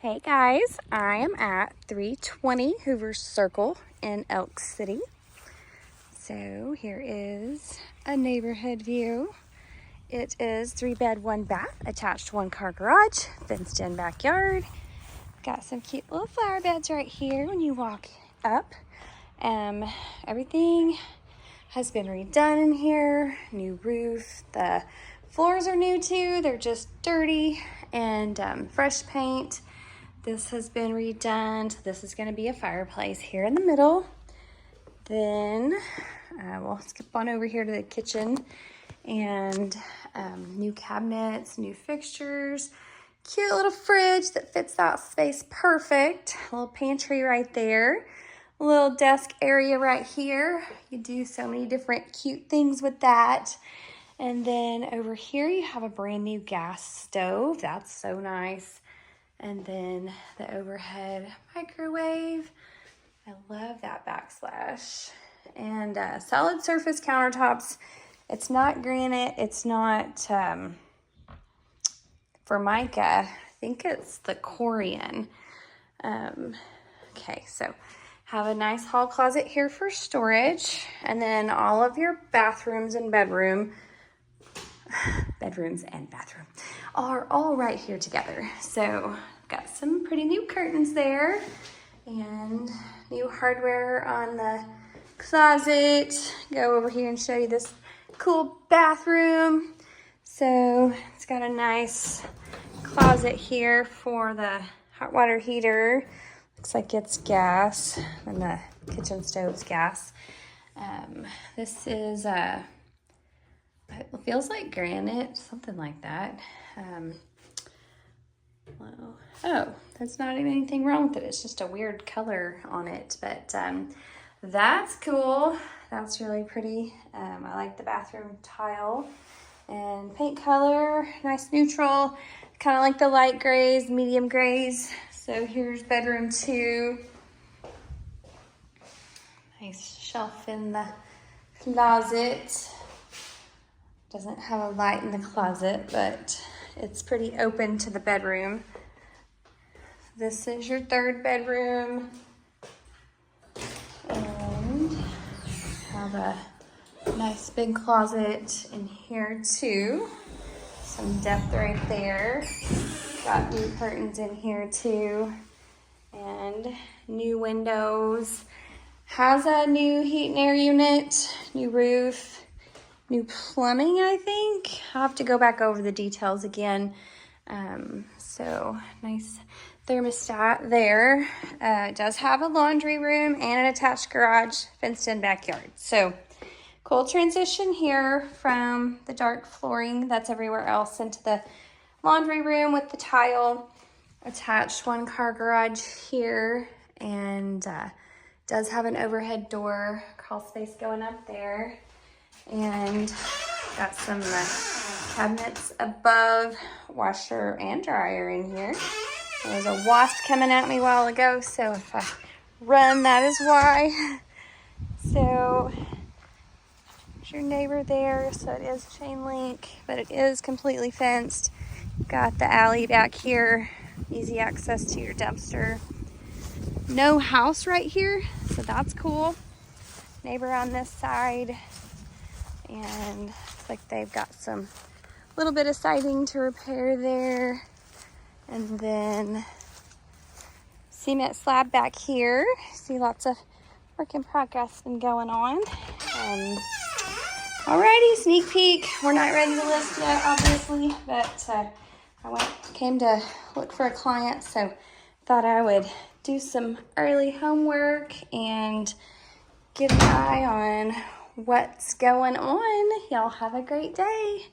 Hey guys, I am at 320 Hoover Circle in Elk City. So here is a neighborhood view. It is 3-bed, 1-bath, attached 1-car garage, fenced in backyard. Got some cute little flower beds right here when you walk up. Everything has been redone in here. New roof. The floors are new too. They're just dirty and fresh paint. This has been redone. So this is going to be a fireplace here in the middle. Then we'll skip on over here to the kitchen and new cabinets, new fixtures, cute little fridge that fits that space perfect. A little pantry right there. A little desk area right here. You do so many different cute things with that. And then over here you have a brand new gas stove. That's so nice. And then the overhead microwave. I love that backsplash. And solid surface countertops. It's not granite. It's not Formica. I think it's the Corian. Okay, so have a nice hall closet here for storage. And then all of your bathrooms and bedrooms and bathroom are all right here together. So got some pretty new curtains there and new hardware on the closet. Go over here and show you this cool bathroom. So it's got a nice closet here for the hot water heater. Looks like it's gas, and the kitchen stove's gas. This is it feels like granite, something like that. Oh, there's not even anything wrong with it. It's just a weird color on it, but that's cool. That's really pretty. I like the bathroom tile and paint color, nice neutral, kind of like the light grays, medium grays. So here's bedroom 2. Nice shelf in the closet. Doesn't have a light in the closet, but it's pretty open to the bedroom. This is your 3rd bedroom. And have a nice big closet in here too. Some depth right there. Got new curtains in here too. And new windows. Has a new heat and air unit, new roof. New plumbing, I think. I'll have to go back over the details again. So nice thermostat there. It does have a laundry room and an attached garage, fenced in backyard. So cool transition here from the dark flooring that's everywhere else into the laundry room with the tile. Attached 1-car garage here, and does have an overhead door, crawl space going up there. And got some cabinets above, washer and dryer in here. There was a wasp coming at me a while ago, so if I run, that is why. So there's your neighbor there. So it is chain link, but it is completely fenced. Got the alley back here, easy access to your dumpster. No house right here, so that's cool. Neighbor on this side. And looks like they've got some little bit of siding to repair there. And then cement slab back here. See lots of work in progress been going on. Alrighty, sneak peek. We're not ready to list yet, obviously, but I came to look for a client, so thought I would do some early homework and get an eye on what's going on. Y'all have a great day.